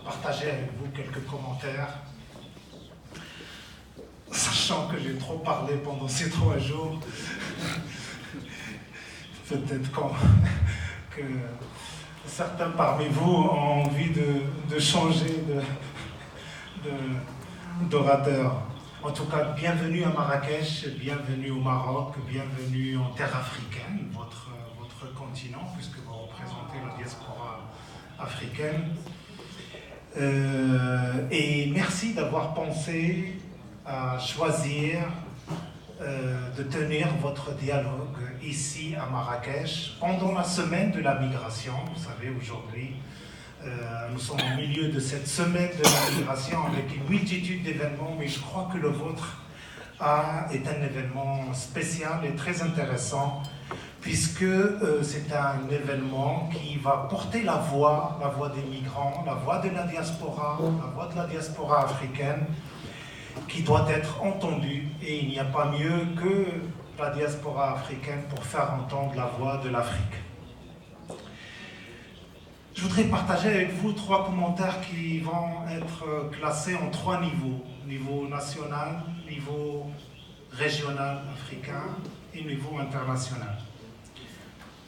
partager avec vous quelques commentaires, sachant que j'ai trop parlé pendant ces 3 jours. Peut-être que certains parmi vous ont envie de changer d'orateur. En tout cas, bienvenue à Marrakech, bienvenue au Maroc, bienvenue en terre africaine, votre continent, puisque vous représentez la diaspora africaine. Et merci d'avoir pensé à choisir de tenir votre dialogue ici à Marrakech pendant la semaine de la migration. Vous savez, aujourd'hui, nous sommes au milieu de cette semaine de la migration avec une multitude d'événements, mais je crois que le vôtre est un événement spécial et très intéressant, puisque c'est un événement qui va porter la voix des migrants, la voix de la diaspora africaine, qui doit être entendue, et il n'y a pas mieux que la diaspora africaine pour faire entendre la voix de l'Afrique. Je voudrais partager avec vous 3 commentaires qui vont être classés en 3 niveaux. Niveau national, niveau régional africain et niveau international.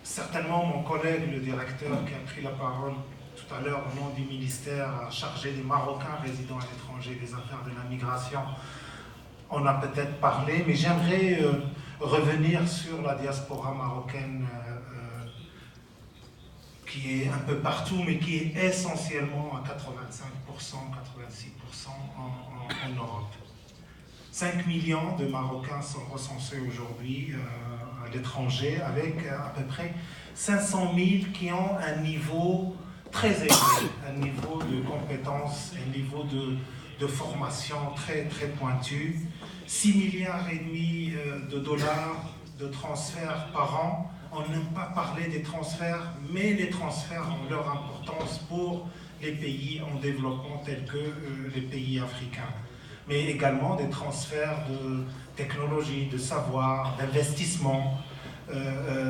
Certainement, mon collègue, le directeur qui a pris la parole tout à l'heure au nom du ministère chargé des Marocains résidant à l'étranger des affaires de la migration, on a peut-être parlé, mais j'aimerais revenir sur la diaspora marocaine qui est un peu partout, mais qui est essentiellement à 85%, 86% en Europe. 5 millions de Marocains sont recensés aujourd'hui à l'étranger, avec à peu près 500 000 qui ont un niveau très élevé, un niveau de compétence, un niveau de formation très, très pointu. 6,5 milliards de dollars de transferts par an. On n'aime pas parler des transferts, mais les transferts ont leur importance pour les pays en développement tels que les pays africains. Mais également des transferts de technologie, de savoir, d'investissement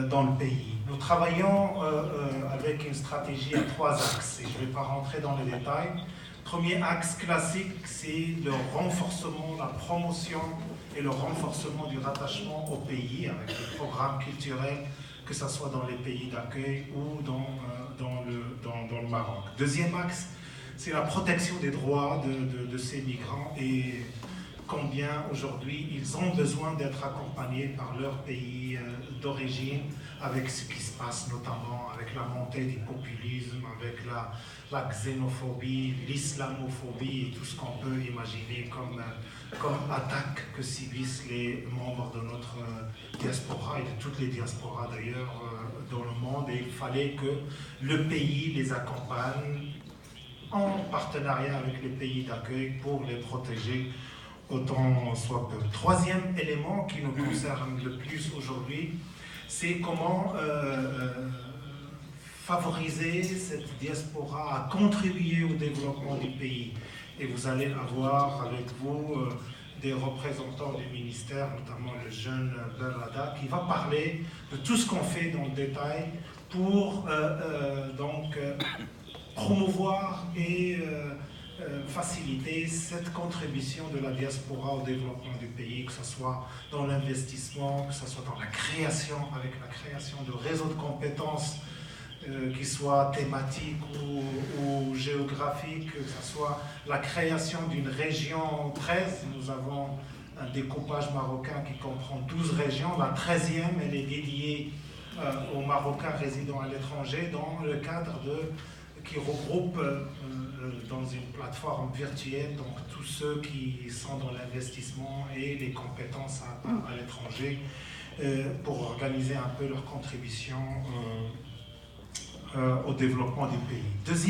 dans le pays. Nous travaillons avec une stratégie à 3 axes, et je ne vais pas rentrer dans les détails. Premier axe classique, c'est le renforcement, la promotion et le renforcement du rattachement au pays avec des programmes culturels, que ce soit dans les pays d'accueil ou dans le Maroc. Deuxième axe, c'est la protection des droits de ces migrants et combien aujourd'hui ils ont besoin d'être accompagnés par leur pays d'origine avec ce qui se passe notamment avec la montée du populisme, avec la xénophobie, l'islamophobie et tout ce qu'on peut imaginer comme attaque que subissent les membres de notre diaspora et de toutes les diasporas d'ailleurs dans le monde. Et il fallait que le pays les accompagne en partenariat avec les pays d'accueil pour les protéger autant soit peu. Troisième élément qui nous concerne le plus aujourd'hui, c'est comment favoriser cette diaspora à contribuer au développement du pays. Et vous allez avoir avec vous des représentants du ministère, notamment le jeune Berrada, qui va parler de tout ce qu'on fait dans le détail pour promouvoir et faciliter cette contribution de la diaspora au développement du pays, que ce soit dans l'investissement, que ce soit dans la création, avec la création de réseaux de compétences qui soient thématiques ou géographiques, que ce soit la création d'une région 13. Nous avons un découpage marocain qui comprend 12 régions. La 13e, elle est dédiée aux Marocains résidant à l'étranger dans le cadre qui regroupe dans une plateforme virtuelle donc tous ceux qui sont dans l'investissement et les compétences à l'étranger pour organiser un peu leur contribution au développement du pays. Deuxième